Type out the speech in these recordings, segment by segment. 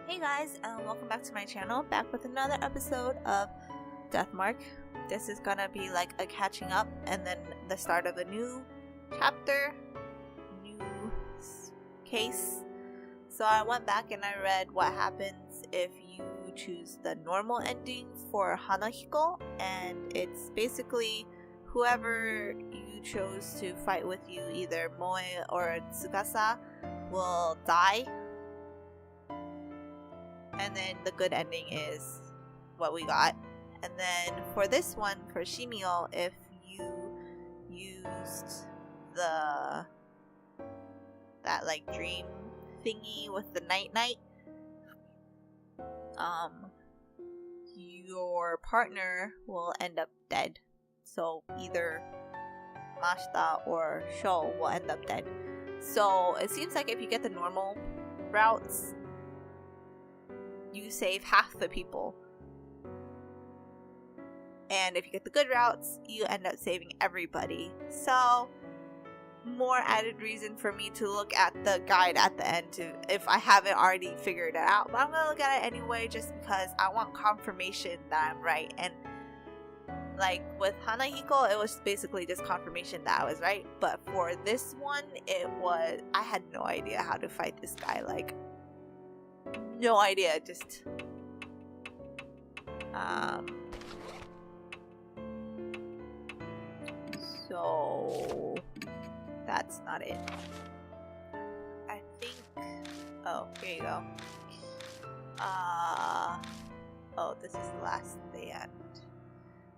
Hey guys, welcome back to my channel, back with another episode of Deathmark. This is gonna be like a catching up and then the start of a new chapter, new case. So I went back and I read what happens if you choose the normal ending for Hanahiko, and it's basically whoever you chose to fight with you, either Moe or Tsugasa, will die. And then the good ending is what we got. And then for this one, for Shimio, if you used that like dream thingy with the night, your partner will end up dead. So either Mashita or Sho will end up dead. So it seems like if you get the normal routes, you save half the people. And if you get the good routes, you end up saving everybody. So, more added reason for me to look at the guide at the end if I haven't already figured it out. But I'm going to look at it anyway just because I want confirmation that I'm right. And like with Hanahiko, it was basically just confirmation that I was right. But for this one, I had no idea how to fight this guy. Like, no idea, just so that's not it. I think here you go. This is the last end.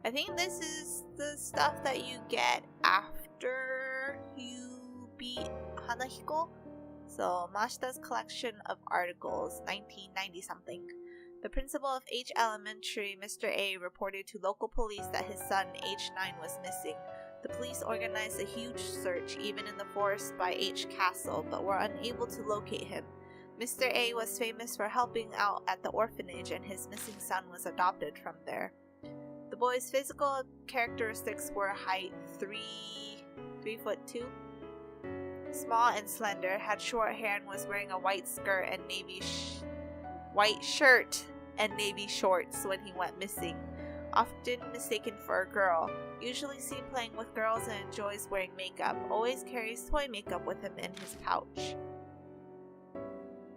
I think this is the stuff that you get after you beat Hanahiko. So, Mashita's collection of articles, 1990 something. The principal of H Elementary, Mr. A, reported to local police that his son, H9, was missing. The police organized a huge search, even in the forest by H Castle, but were unable to locate him. Mr. A was famous for helping out at the orphanage, and his missing son was adopted from there. The boy's physical characteristics were height 3'2", small and slender, had short hair, and was wearing a white skirt and white shirt and navy shorts when he went missing. Often mistaken for a girl, usually seen playing with girls and enjoys wearing makeup. Always carries toy makeup with him in his pouch.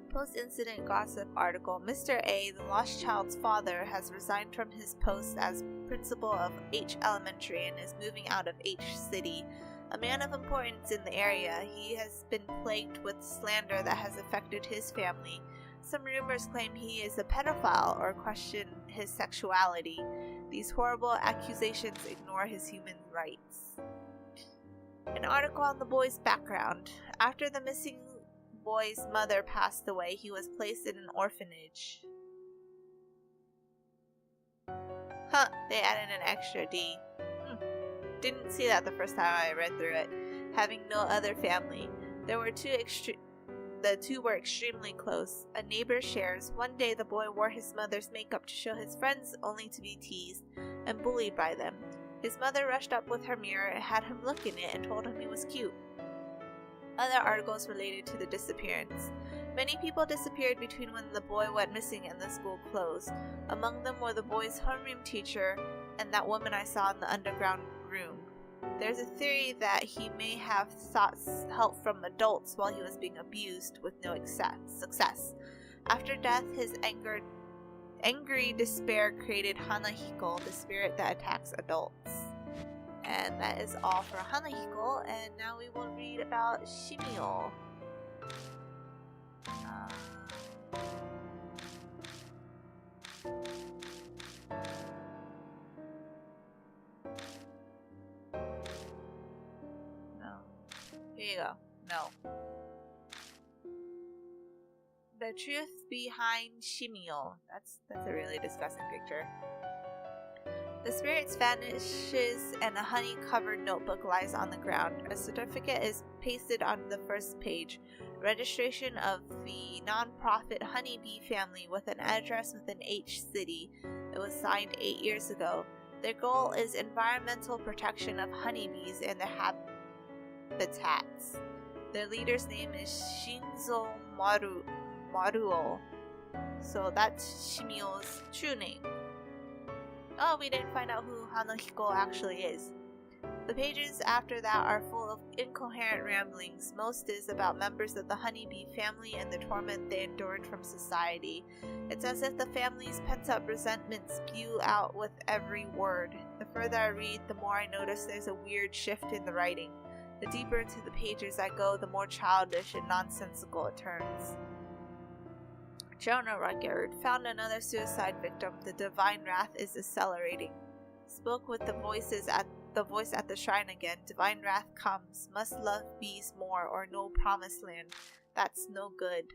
Post-incident gossip article. Mr. A, the lost child's father, has resigned from his post as principal of H Elementary and is moving out of H City. A man of importance in the area, he has been plagued with slander that has affected his family. Some rumors claim he is a pedophile or question his sexuality. These horrible accusations ignore his human rights. An article on the boy's background. After the missing boy's mother passed away, he was placed in an orphanage. They added an extra D. Didn't see that the first time I read through it. Having no other family. The two were extremely close. A neighbor shares, one day the boy wore his mother's makeup to show his friends, only to be teased and bullied by them. His mother rushed up with her mirror and had him look in it and told him he was cute. Other articles related to the disappearance. Many people disappeared between when the boy went missing and the school closed. Among them were the boy's homeroom teacher and that woman I saw in the underground room. There's a theory that he may have sought help from adults while he was being abused with no success. After death, his angry despair created Hanahiko, the spirit that attacks adults. And that is all for Hanahiko, and now we will read about Shimio. Here you go. No. The truth behind Shimio. That's a really disgusting picture. The spirit vanishes and a honey-covered notebook lies on the ground. A certificate is pasted on the first page. Registration of the non-profit Honeybee Family with an address within H City. It was signed 8 years ago. Their goal is environmental protection of honeybees and their habitats. Their leader's name is Shinzo Maruo. So that's Shimio's true name. Oh, we didn't find out who Hanohiko actually is. The pages after that are full of incoherent ramblings. Most is about members of the honeybee family and the torment they endured from society. It's as if the family's pent-up resentment spew out with every word. The further I read, the more I notice there's a weird shift in the writing. The deeper into the pages I go, the more childish and nonsensical it turns. Jonah Rudyard found another suicide victim. The divine wrath is accelerating. Spoke with the voice at the shrine again. Divine wrath comes. Must love bees more or no promised land. That's no good.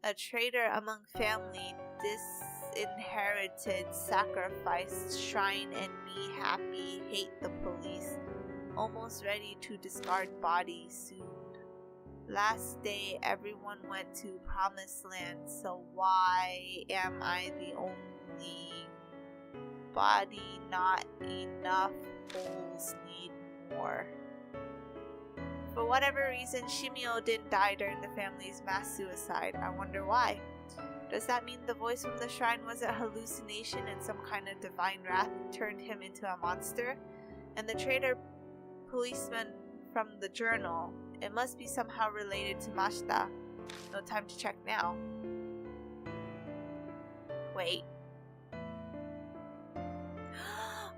A traitor among family, disinherited, sacrificed, shrine and me happy, hate the police. Almost ready to discard body soon. Last day everyone went to promised land, so why am I the only body? Not enough, holes need more. For whatever reason, Shimio didn't die during the family's mass suicide. I wonder why. Does that mean the voice from the shrine was a hallucination and some kind of divine wrath turned him into a monster? And the traitor policeman from the journal, it must be somehow related to Mashita. No time to check now. Wait.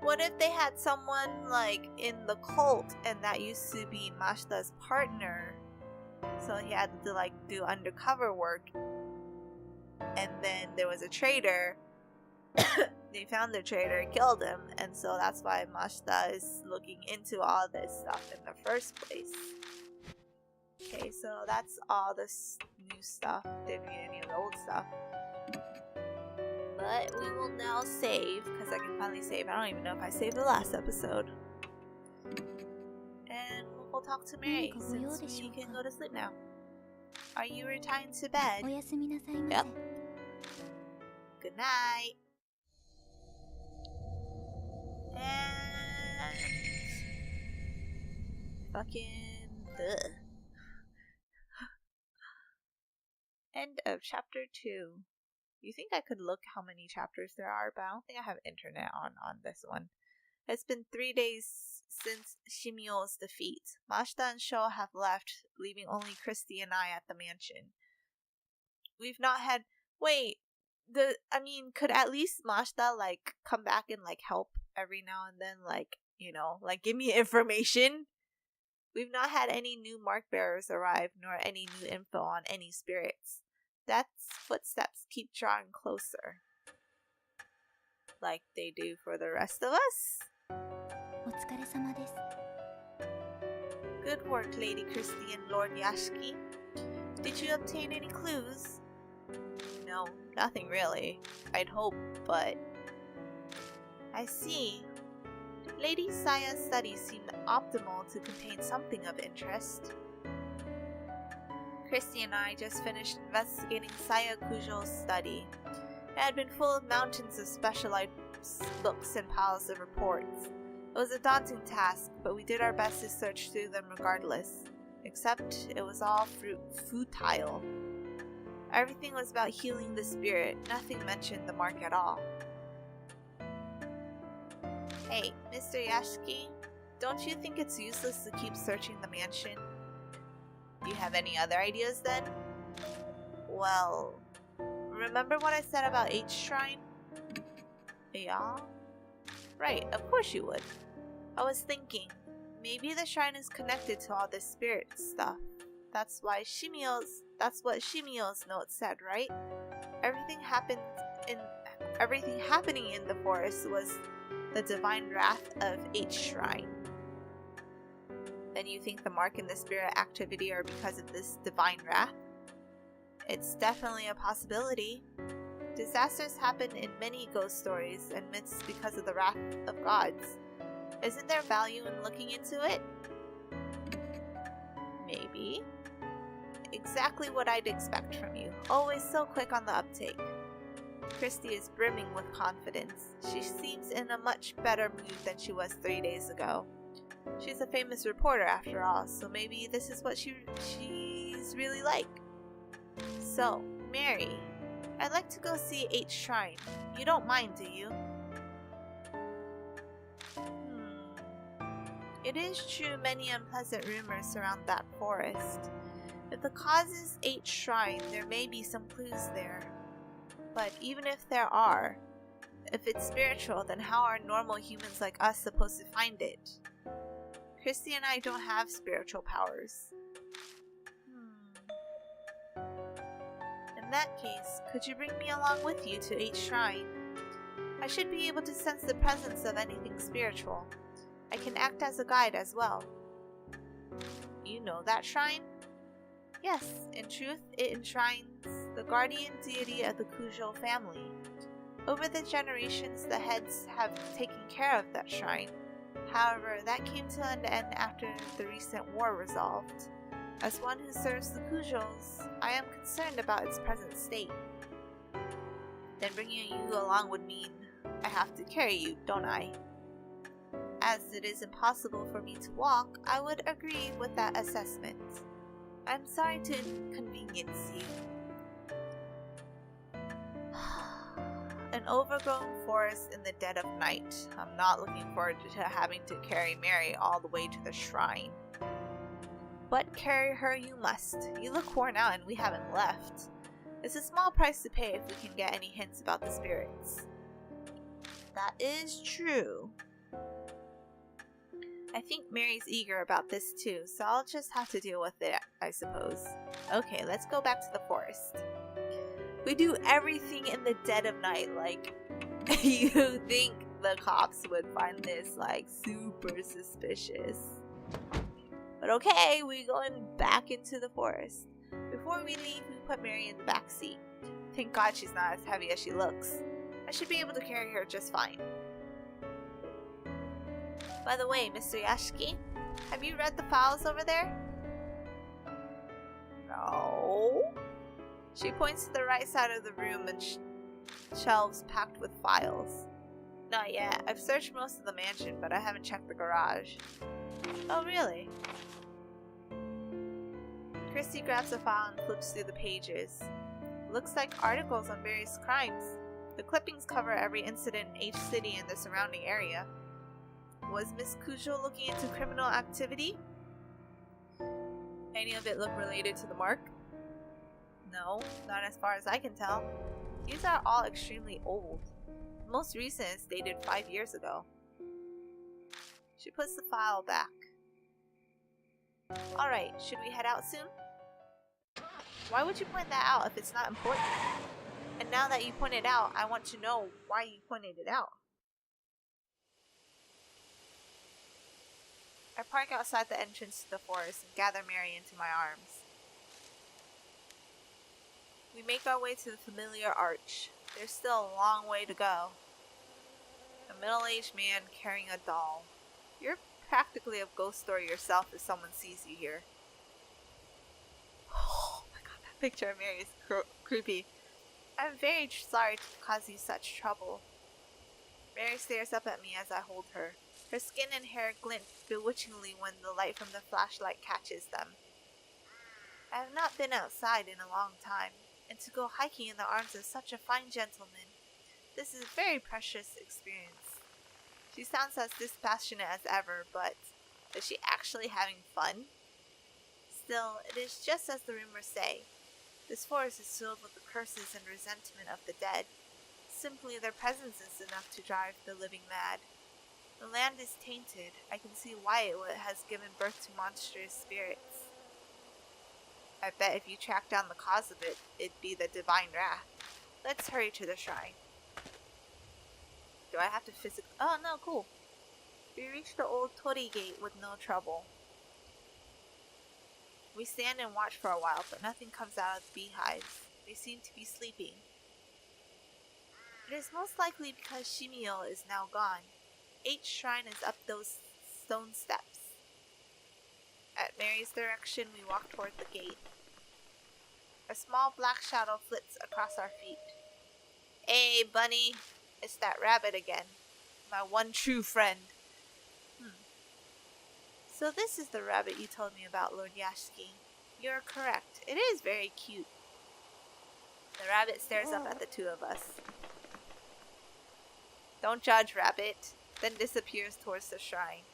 What if they had someone like in the cult and that used to be Mashita's partner? So he had to like do undercover work. And then there was a traitor. They found the traitor, killed him, and so that's why Mashita is looking into all this stuff in the first place. Okay, so that's all this new stuff. Didn't read any of the old stuff. But we will now save, because I can finally save. I don't even know if I saved the last episode. And we'll talk to Mary, since we can go to sleep now. Are you retiring to bed? Yep. Good night. And fucking end of chapter 2. You think I could look how many chapters there are, but I don't think I have internet on this one. It's been 3 days since Shimio's defeat. Mashita and Sho have left, leaving only Christy and I at the mansion. We've not had... Wait, could at least Mashita, like, come back and, like, help every now and then, like, you know, like, give me information? We've not had any new mark bearers arrive, nor any new info on any spirits. Death's footsteps keep drawing closer. Like they do for the rest of us. Good work, Lady Christie and Lord Yashiki. Did you obtain any clues? No, nothing really. I'd hope, but... I see. Lady Saya's studies seemed optimal to contain something of interest. Christy and I just finished investigating Saya Kujo's study. It had been full of mountains of specialized books and piles of reports. It was a daunting task, but we did our best to search through them regardless. Except it was all futile. Everything was about healing the spirit. Nothing mentioned the mark at all. Hey, Mr. Yashiki, don't you think it's useless to keep searching the mansion? Do you have any other ideas then? Well, remember what I said about H Shrine? Yeah? Right, of course you would. I was thinking, maybe the shrine is connected to all this spirit stuff. That's what Shimio's note said, right? Everything happening in the forest was the divine wrath of H Shrine. Then you think the mark and the spirit activity are because of this divine wrath? It's definitely a possibility. Disasters happen in many ghost stories and myths because of the wrath of gods. Isn't there value in looking into it? Maybe. Exactly what I'd expect from you. Always so quick on the uptake. Christy is brimming with confidence. She seems in a much better mood than she was 3 days ago. She's a famous reporter after all, so maybe this is what she's really like. So, Mary, I'd like to go see 8 Shrine. You don't mind, do you? It is true many unpleasant rumors surround that forest. If the cause is 8 Shrine, there may be some clues there. But even if there are, if it's spiritual, then how are normal humans like us supposed to find it? Christy and I don't have spiritual powers. In that case, could you bring me along with you to 8 Shrine? I should be able to sense the presence of anything spiritual. I can act as a guide as well. You know that shrine? Yes, in truth, it enshrines the guardian deity of the Kujo family. Over the generations, the heads have taken care of that shrine. However, that came to an end after the recent war resolved. As one who serves the Kujos, I am concerned about its present state. Then bringing you along would mean I have to carry you, don't I? As it is impossible for me to walk, I would agree with that assessment. I'm sorry to inconvenience you. An overgrown forest in the dead of night. I'm not looking forward to having to carry Mary all the way to the shrine. But carry her you must. You look worn out and we haven't left. It's a small price to pay if we can get any hints about the spirits. That is true. I think Mary's eager about this too, so I'll just have to deal with it, I suppose. Okay, let's go back to the forest. We do everything in the dead of night, like, you think the cops would find this, like, super suspicious. But okay, we're going back into the forest. Before we leave, we put Mary in the back seat. Thank God she's not as heavy as she looks. I should be able to carry her just fine. By the way, Mr. Yashiki, have you read the files over there? No. She points to the right side of the room and shelves packed with files. Not yet. I've searched most of the mansion, but I haven't checked the garage. Oh, really? Christy grabs a file and flips through the pages. Looks like articles on various crimes. The clippings cover every incident in H City and the surrounding area. Was Miss Kujo looking into criminal activity? Any of it look related to the mark? No, not as far as I can tell. These are all extremely old. The most recent is dated 5 years ago. She puts the file back. Alright, should we head out soon? Why would you point that out if it's not important? And now that you pointed out, I want to know why you pointed it out. I park outside the entrance to the forest and gather Mary into my arms. We make our way to the familiar arch. There's still a long way to go. A middle-aged man carrying a doll. You're practically a ghost story yourself if someone sees you here. Oh my god, that picture of Mary is creepy. I'm very sorry to cause you such trouble. Mary stares up at me as I hold her. Her skin and hair glint bewitchingly when the light from the flashlight catches them. I have not been outside in a long time, and to go hiking in the arms of such a fine gentleman. This is a very precious experience. She sounds as dispassionate as ever, but is she actually having fun? Still, it is just as the rumors say. This forest is filled with the curses and resentment of the dead. Simply their presence is enough to drive the living mad. The land is tainted. I can see why it has given birth to monstrous spirits. I bet if you track down the cause of it, it'd be the divine wrath. Let's hurry to the shrine. Do I have to physically— oh no, cool. We reach the old Tori gate with no trouble. We stand and watch for a while, but nothing comes out of the beehives. They seem to be sleeping. It is most likely because Shimio is now gone. H Shrine is up those stone steps. At Mary's direction, we walk toward the gate. A small black shadow flits across our feet. Hey, bunny. It's that rabbit again. My one true friend. So this is the rabbit you told me about, Lord Yashiki. You're correct. It is very cute. The rabbit stares up at the two of us. Don't judge, rabbit. Then disappears towards the shrine.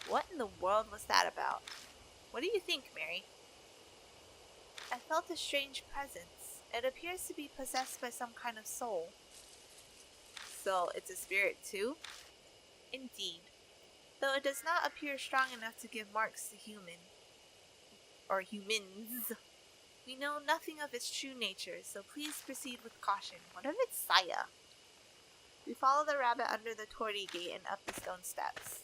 What in the world was that about? What do you think, Mary? I felt a strange presence. It appears to be possessed by some kind of soul. So, it's a spirit too? Indeed. Though it does not appear strong enough to give marks to human. Or humans. We know nothing of its true nature, so please proceed with caution. What of its Saya? We follow the rabbit under the torii gate and up the stone steps.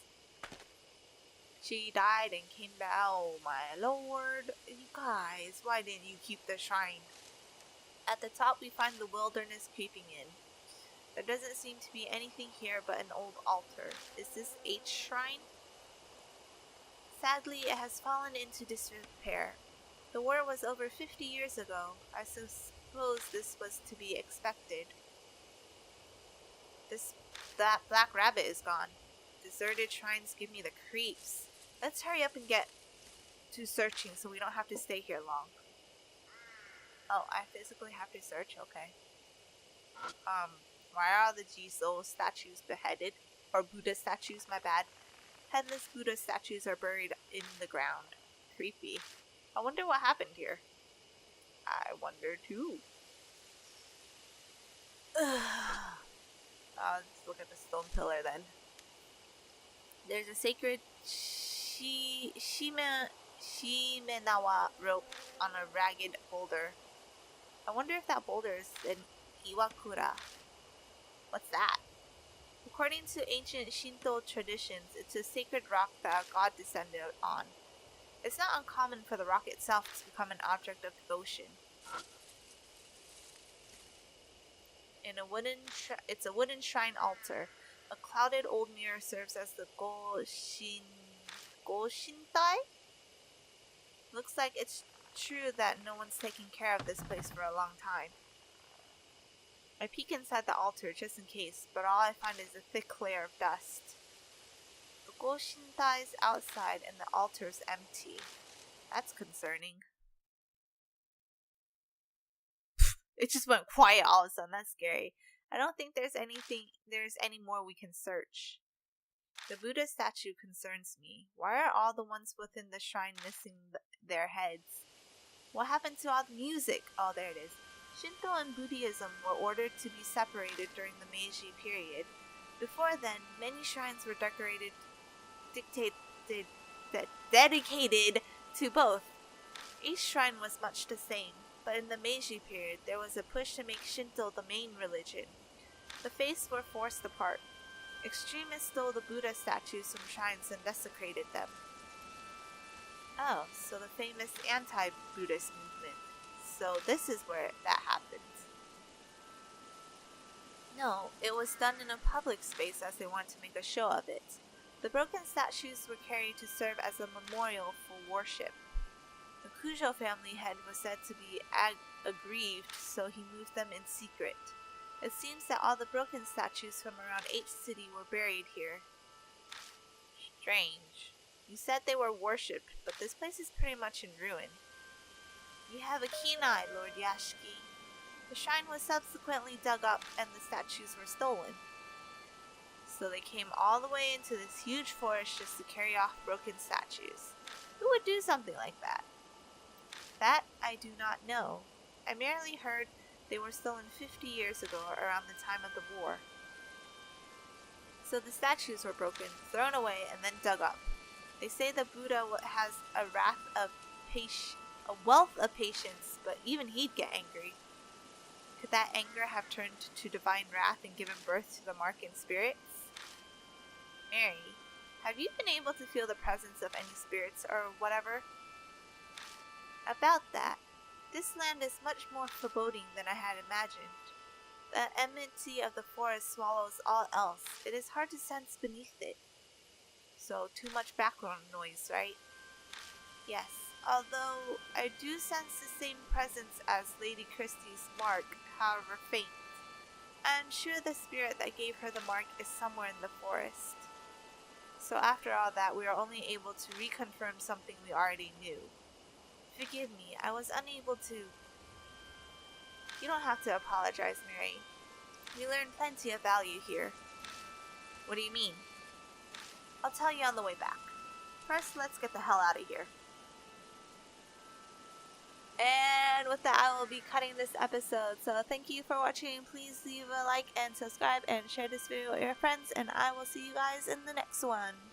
She died and came back. Oh my lord. You guys, why didn't you keep the shrine? At the top we find the wilderness creeping in. There doesn't seem to be anything here but an old altar. Is this H shrine? Sadly, it has fallen into disrepair. The war was over 50 years ago. I suppose this was to be expected. That black rabbit is gone. Deserted shrines give me the creeps. Let's hurry up and get to searching so we don't have to stay here long. Oh, I physically have to search? Okay. Why are the Jizo statues beheaded? Or Buddha statues, my bad. Headless Buddha statues are buried in the ground. Creepy. I wonder what happened here. I wonder too. Let's look at the stone pillar then. There's a sacred Shimenawa rope on a ragged boulder. I wonder if that boulder is an Iwakura. What's that? According to ancient Shinto traditions, it's a sacred rock that a god descended on. It's not uncommon for the rock itself to become an object of devotion. It's a wooden shrine altar. A clouded old mirror serves as the Goshintai? Looks like it's true that no one's taken care of this place for a long time. I peek inside the altar just in case, but all I find is a thick layer of dust. The Goshintai's outside and the altar's empty. That's concerning. It just went quiet all of a sudden. That's scary. I don't think there's any more we can search. The Buddha statue concerns me. Why are all the ones within the shrine missing their heads? What happened to all the music? Oh, there it is. Shinto and Buddhism were ordered to be separated during the Meiji period. Before then, many shrines were dedicated to both. Each shrine was much the same, but in the Meiji period, there was a push to make Shinto the main religion. The faiths were forced apart. Extremists stole the Buddha statues from shrines and desecrated them. Oh, so the famous anti-Buddhist movement. So this is where that happened. No, it was done in a public space as they wanted to make a show of it. The broken statues were carried to serve as a memorial for worship. The Kujo family head was said to be aggrieved, so he moved them in secret. It seems that all the broken statues from around H City were buried here. Strange. You said they were worshipped, but this place is pretty much in ruin. You have a keen eye, Lord Yashiki. The shrine was subsequently dug up and the statues were stolen. So they came all the way into this huge forest just to carry off broken statues. Who would do something like that? That I do not know. I merely heard they were stolen 50 years ago, around the time of the war. So the statues were broken, thrown away, and then dug up. They say the Buddha has a wealth of patience, but even he'd get angry. Could that anger have turned to divine wrath and given birth to the mark in spirits? Mary, have you been able to feel the presence of any spirits or whatever? About that, this land is much more foreboding than I had imagined. The enmity of the forest swallows all else. It is hard to sense beneath it. So, too much background noise, right? Yes, although I do sense the same presence as Lady Christie's mark, however faint. I am sure the spirit that gave her the mark is somewhere in the forest. So after all that, we are only able to reconfirm something we already knew. Forgive me, I was unable to... You don't have to apologize, Mary. We learned plenty of value here. What do you mean? I'll tell you on the way back. First, let's get the hell out of here. And with that, I will be cutting this episode. So thank you for watching. Please leave a like and subscribe and share this video with your friends. And I will see you guys in the next one.